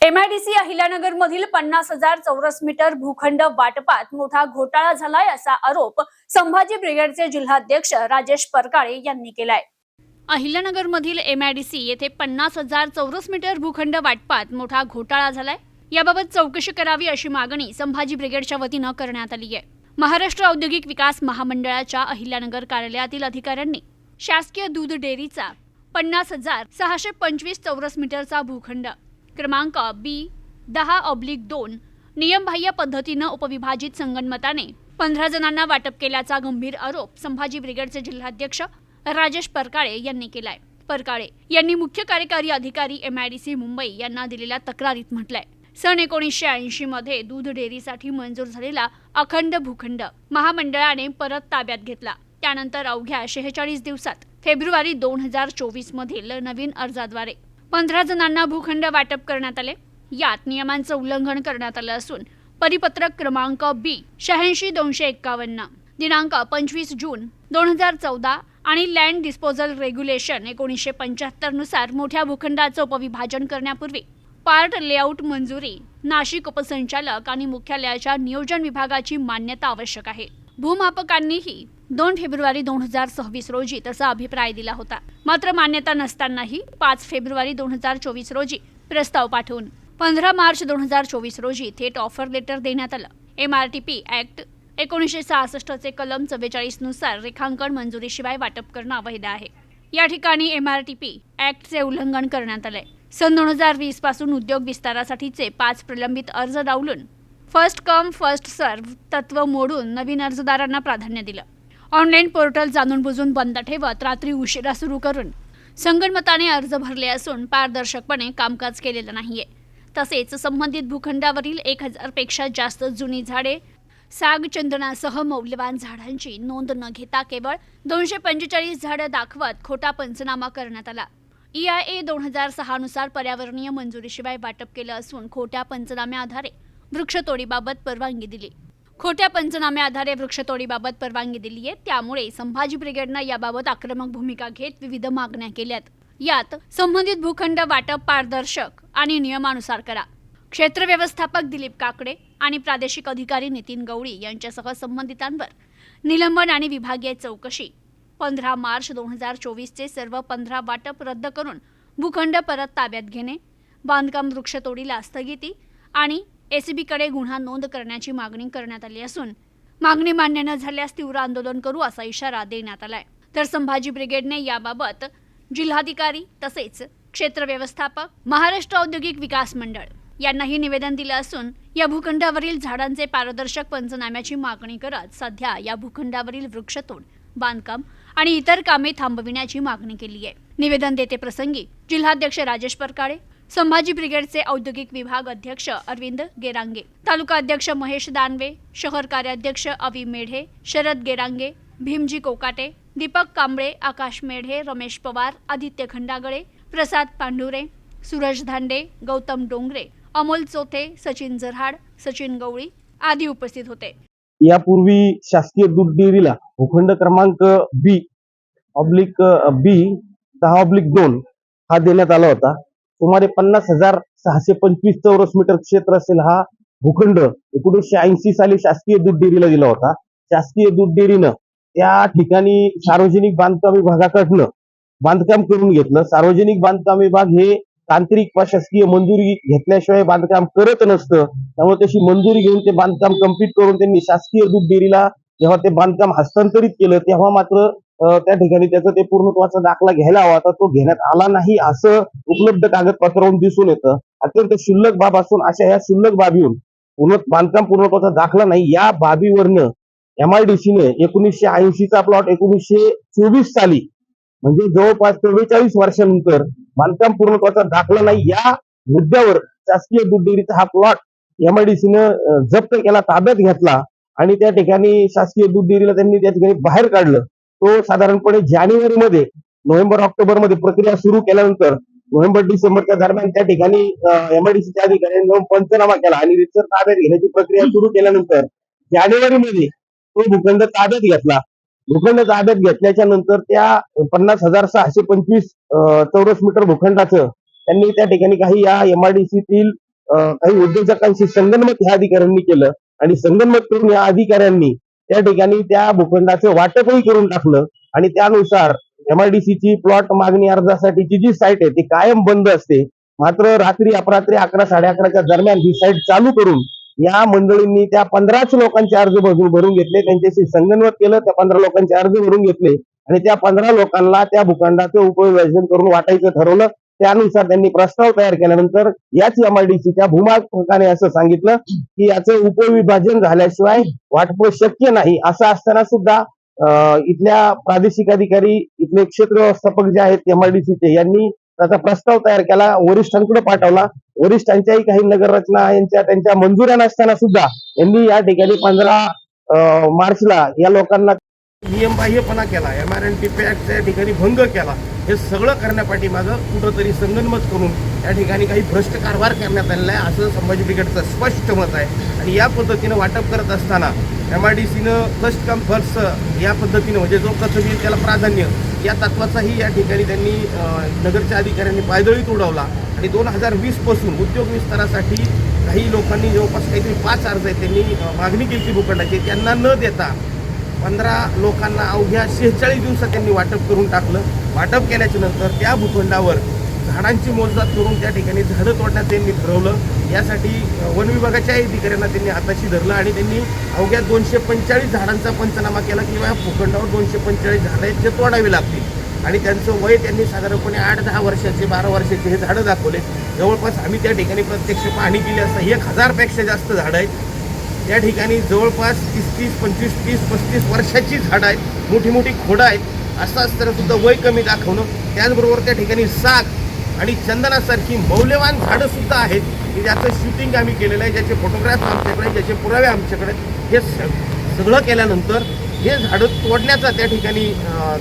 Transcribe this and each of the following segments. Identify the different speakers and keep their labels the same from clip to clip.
Speaker 1: MIDC Ahilyanagar मधील 50,000 चौरस metre भूखंड वाटपात मोठा घोटाळा झालाय असा आरोप संभाजी ब्रिगेडचे जिल्हाध्यक्ष राजेश परकाळे यांनी केलाय। अहिल्यानगर मधील एमआयडीसी येथे 50,000 चौरस मीटर भूखंड वाटपात मोठा घोटाळा झालाय। याबाबत चौकशी करावी अशी मागणी संभाजी ब्रिगेडच्या वतीने करण्यात आली आहे। महाराष्ट्र औद्योगिक विकास महामंडळाच्या अहिल्यानगर कार्यालयातील अधिकाऱ्यांनी शासकीय दूध डेअरीचा 50,625 चौरस मीटरचा भूखंड क्रमांक B10/2 नियमबाह्य पद्धतीने उपविभाजित संगनमताने 15 जणांना वाटप केल्याचा गंभीर आरोप संभाजी ब्रिगेडचे जिल्हाध्यक्ष राजेश परकाळे यांनी केलाय। परकाळे यांनी मुख्य कार्यकारी अधिकारी एमआयडीसी मुंबई यांना दिलेल्या तक्रारीत म्हटलंय, सन 1980 मध्ये दूध डेअरीसाठी मंजूर झालेला अखंड भूखंड महामंडळाने परत ताब्यात घेतला। त्यानंतर अवघ्या 46 दिवसात फेब्रुवारी 2024 मधील नवीन अर्जाद्वारे 15 जणांना भूखंड वाटप करण्यात आले। यात नियमांचं उल्लंघन करण्यात आलं असून परिपत्रक क्रमांक B86/251 दिनांक 25 जून 2014 आणि लँड डिस्पोजल रेग्युलेशन 1975 नुसार मोठ्या भूखंडाचं उपविभाजन करण्यापूर्वी पार्ट लेआउट मंजुरी नाशिक उपसंचालक आणि मुख्यालयाच्या नियोजन विभागाची मान्यता आवश्यक आहे। भूमापकांनीही 2 फेब्रुवारी 2026 रोजी तसा अभिप्राय दिला होता। मात्र मान्यता नसतानाही 5 फेब्रुवारी 2024 रोजी प्रस्ताव पाठवून 15 मार्च 2024 रोजी थेट ऑफर लेटर देण्यात आलं। एमआरटीपी ऍक्ट 1966 चे कलम 44 नुसार रेखांकन मंजुरीशिवाय वाटप करणं अवैध आहे। या ठिकाणी एमआरटीपी ऍक्टचे उल्लंघन करण्यात आलंय। सन 2020 पासून उद्योग विस्तारासाठीचे 5 प्रलंबित अर्ज डावलून फर्स्ट कम फर्स्ट सर्व्ह तत्व मोडून नवीन अर्जदारांना प्राधान्य दिलं। ऑनलाईन पोर्टल जाणून बुजून बंद ठेवत रात्री उशिरा सुरू करून संगनमताने अर्ज भरले असून पारदर्शकपणे कामकाज केलेलं नाहीये। तसेच संबंधित भूखंडावरील 1000 पेक्षा जास्त जुनी झाडे साग चंदनासह मौल्यवान झाडांची नोंद न घेता केवळ 245 झाडं दाखवत खोटा पंचनामा करण्यात आला। EIA 2006 नुसार पर्यावरणीय मंजुरीशिवाय वाटप केलं असून खोट्या पंचनाम्याआधारे वृक्षतोडीबाबत परवानगी दिली। खोट्या पंचनाम्याआधारे वृक्षतोडीबाबत परवानगी दिली आहे। त्यामुळे संभाजी ब्रिगेडनं याबाबत आक्रमक भूमिका घेत विविध मागण्या केल्यात। यात संबंधित भूखंड वाटप पारदर्शक आणि नियमानुसार करा, क्षेत्र व्यवस्थापक दिलीप काकडे आणि प्रादेशिक अधिकारी नितीन गवळी यांच्यासह संबंधितांवर निलंबन आणि विभागीय चौकशी, 15 मार्च 2024 चे सर्व 15 वाटप रद्द करून भूखंड परत ताब्यात घेणे, बांधकाम वृक्षतोडीला स्थगिती आणि एसीबी कडे गुन्हा नोंद करण्याची मागणी करण्यात आली असून मागणी मान्य न झाल्यास तीव्र आंदोलन करू असा इशारा देण्यात आलाय। तर संभाजी ब्रिगेडने याबाबत जिल्हाधिकारी तसेच क्षेत्र व्यवस्थापक महाराष्ट्र औद्योगिक विकास मंडळ यांनाही निवेदन दिलं असून या भूखंडावरील झाडांचे पारदर्शक पंचनाम्याची मागणी करत सध्या या भूखंडावरील वृक्षतोड, बांधकाम आणि इतर कामे थांबविण्याची मागणी केली आहे। निवेदन देते प्रसंगी जिल्हाध्यक्ष राजेश परकाळे, संभाजी ब्रिगेडचे औद्योगिक विभाग अध्यक्ष अरविंद गेरांगे, तालुका अध्यक्ष महेश दानवे, शहर कार्याध्यक्ष अवी मेढे, शरद गेरांगे, भीमजी कोकाटे, दीपक कांबळे, आकाश मेढे, रमेश पवार, आदित्य खंडागळे, प्रसाद पांढुरे, सूरज धांडे, गौतम डोंगरे, अमोल चोथे, सचिन जरहाड, सचिन गवळी आदी उपस्थित होते।
Speaker 2: यापूर्वी शासकीय दूध डेअरीला भूखंड क्रमांक B10/2 हा देण्यात आला होता। सुमारे 50,625 चौरस मीटर क्षेत्र असेल हा भूखंड 1980 साली शासकीय दूध डेअरीला दिला होता। शासकीय दूध डेअरीनं त्या ठिकाणी सार्वजनिक बांधकाम विभागाकडनं बांधकाम करून घेतलं। सार्वजनिक बांधकाम विभाग हे तांत्रिक प्रशासकीय मंजुरी घेतल्याशिवाय बांधकाम करत नसतं। त्यामुळे तशी मंजुरी घेऊन ते बांधकाम कंप्लीट करून त्यांनी शासकीय दूध डेअरीला जेव्हा ते बांधकाम हस्तांतरित केलं तेव्हा मात्र त्या ठिकाणी त्याचा ते पूर्णत्वाचा दाखला घ्यायला हवा होता, तो घेण्यात आला नाही असं उपलब्ध कागदपत्रावरून दिसून येतं। अत्यंत क्षुल्लक बाब असून अशा ह्या क्षुल्लक बाबीवरून बांधकाम पूर्णत्वाचा दाखला नाही या बाबीवरनं एमआयडीसीने 1980 चा प्लॉट 1924 साली म्हणजे जवळपास 44 वर्षानंतर बांधकाम पूर्णत्वाचा दाखला नाही या मुद्द्यावर शासकीय दूध डेअरीचा हा प्लॉट एमआयडीसीनं जप्त केला, ताब्यात घेतला आणि त्या ठिकाणी शासकीय दूध डेअरीला त्यांनी त्या ठिकाणी बाहेर काढलं। तो साधारणपणे जानेवारीमध्ये नोव्हेंबर-ऑक्टोबर मध्ये प्रक्रिया सुरू केल्यानंतर नोव्हेंबर-डिसेंबरच्या दरम्यान त्या ठिकाणी एमआयडीसीच्या अधिकाऱ्यांनी जाऊन पंचनामा केला आणि रितसर ताब्यात घेण्याची प्रक्रिया सुरू केल्यानंतर जानेवारीमध्ये तो भूखंड ताब्यात घेतला। भूखंड ताब्यात घेतल्याच्या नंतर त्या 50,625 चौरस मीटर भूखंडाचं त्यांनी त्या ठिकाणी काही या एमआयडीसीतील काही उद्योजकांशी संगनमत ह्या अधिकाऱ्यांनी केलं आणि संगनमत करून या अधिकाऱ्यांनी त्या ठिकाणी त्या भूखंडाचं वाटपही करून टाकलं आणि त्यानुसार MIDCची प्लॉट मागणी अर्जासाठीची जी साईट आहे ती कायम बंद असते. मात्र रात्री अपरात्री 11 11:30च्या दरम्यान ही साईट चालू करून या मंडळींनी त्या 15 लोकांचे अर्ज भरून घेतले. त्यांच्याशी संगनमत केलं, त्या 15 लोकांचे अर्ज भरून घेतले आणि त्या 15 लोकांना त्या भूखंडाचं उपविभाजन करून वाटायचं ठरवलं. त्यानुसार त्यांनी प्रस्ताव तयार केल्यानंतर याच MIDCच्या भूमालकाने असं सांगितलं की याचं उपविभाजन झाल्याशिवाय वाटप शक्य नाही. असं असताना सुद्धा इथल्या प्रादेशिक अधिकारी, इथले क्षेत्र व्यवस्थापक जे आहेत MIDCचे यांनी त्याचा प्रस्ताव तयार केला, वरिष्ठांकडे पाठवला. वरिष्ठांच्याही काही नगररचना त्यांच्या मंजुऱ्या नसताना सुद्धा यांनी या ठिकाणी 15 मार्चला या लोकांना नियमबाह्यपणा केला, MRNP ऍक्टच्या ठिकाणी भंग केला. हे सगळं करण्यापाठीमागं कुठंतरी संगनमत करून या ठिकाणी काही भ्रष्ट कारभार करण्यात आलेला आहे असं संभाजी ब्रिगेडचं स्पष्ट मत आहे. आणि या पद्धतीनं वाटप करत असताना MIDCनं फर्स्ट कम फर्स्ट या पद्धतीनं म्हणजे जो प्रथम येईल त्याला प्राधान्य या तत्वाचाही या ठिकाणी त्यांनी नगरच्या अधिकाऱ्यांनी पायदळीत उडवला. आणि 2020 पासून उद्योग विस्तारासाठी काही लोकांनी जवळपास काहीतरी 5 अर्ज आहेत त्यांनी मागणी केली ती भूखंडाची, त्यांना न देता 15 लोकांना अवघ्या 46 दिवसात त्यांनी वाटप करून टाकलं. वाटप केल्याच्या नंतर त्या भूखंडावर झाडांची मोजदाद करून त्या ठिकाणी झाडं तोडण्यात त्यांनी ठरवलं. यासाठी वन विभागाच्या अधिकाऱ्यांना त्यांनी हाताशी धरलं आणि त्यांनी अवघ्या 245 झाडांचा पंचनामा केला की या भूखंडावर 245 झाडं आहेत जे तोडावी लागतील. आणि त्यांचं वय त्यांनी साधारणपणे 8-10 वर्षाचे 12 वर्षाचे हे झाडं दाखवले. जवळपास आम्ही त्या ठिकाणी प्रत्यक्ष पाहणी केली असता 1000पेक्षा जास्त झाडं आहेत. त्या ठिकाणी जवळपास 30, 25, 30, 35 वर्षाची झाडं आहेत, मोठी मोठी खोडं आहेत. असं असताना सुद्धा वय कमी दाखवणं, त्याचबरोबर त्या ठिकाणी साग आणि चंदनासारखी मौल्यवान झाडं सुद्धा आहेत की ज्याचं शूटिंग आम्ही केलेलं आहे, ज्याचे फोटोग्राफ आमच्याकडे, ज्याचे पुरावे आमच्याकडे. हे सगळं केल्यानंतर हे झाडं तोडण्याचा त्या ठिकाणी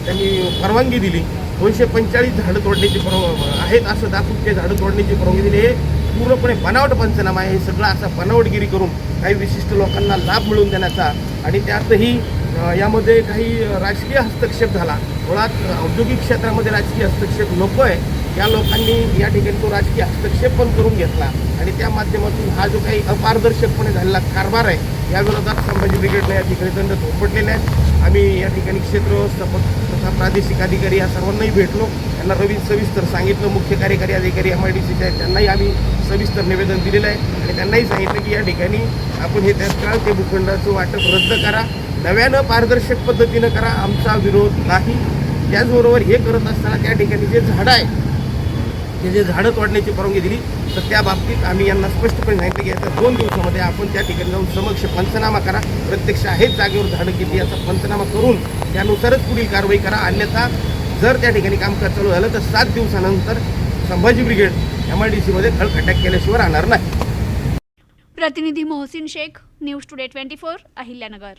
Speaker 2: त्यांनी परवानगी दिली. 245 झाडं तोडण्याची आहेत असं दाखवून ते झाडं तोडण्याची परवानगी दिली. हे पूर्णपणे बनावट पंचनामा आहे. हे सगळं असं बनावटगिरी करून काही विशिष्ट लोकांना लाभ मिळवून देण्याचा आणि त्यातही यामध्ये काही राजकीय हस्तक्षेप झाला. मुळात औद्योगिक क्षेत्रामध्ये राजकीय हस्तक्षेप नको आहे. या लोकांनी या ठिकाणी तो राजकीय हस्तक्षेप पण करून घेतला आणि त्या माध्यमातून हा जो काही अपारदर्शकपणे झालेला कारभार आहे या विरोधात संभाजी ब्रिगेडला या ठिकाणी दंड थोपटलेले आहेत. आम्ही या ठिकाणी क्षेत्र व्यवस्थापक तथा प्रादेशिक अधिकारी या सर्वांनाही भेटलो, त्यांना सविस्तर सांगितलं. मुख्य कार्यकारी अधिकारी MIDCचे आहेत त्यांनाही आम्ही सविस्तर निवेदन दिलेलं आहे आणि त्यांनाही सांगितलं की या ठिकाणी आपण हे तत्काळ ते भूखंडाचं वाटप रद्द करा, नव्यानं पारदर्शक पद्धतीनं करा, आमचा विरोध नाही. त्याचबरोबर हे करत असताना त्या ठिकाणी जे झाडं आहे ते जे झाडं तोडण्याची परवानगी दिली तर त्या बाबतीत आम्ही यांना स्पष्टपणे सांगितलं की येत्या 2 दिवसामध्ये आपण त्या ठिकाणी जाऊन समक्ष पंचनामा करा, प्रत्यक्ष आहेत जागेवर झाडं किती याचा पंचनामा करून त्यानुसारच पुढील कारवाई करा. अन्यथा जर त्या ठिकाणी कामकाज चालू झालं तर 7 दिवसानंतर संभाजी ब्रिगेड MIDCमध्ये खळखटाक केल्याशिवाय राहणार नाही.
Speaker 1: प्रतिनिधी मोहसिन शेख, न्यूज टुडे 24, अहिल्यानगर.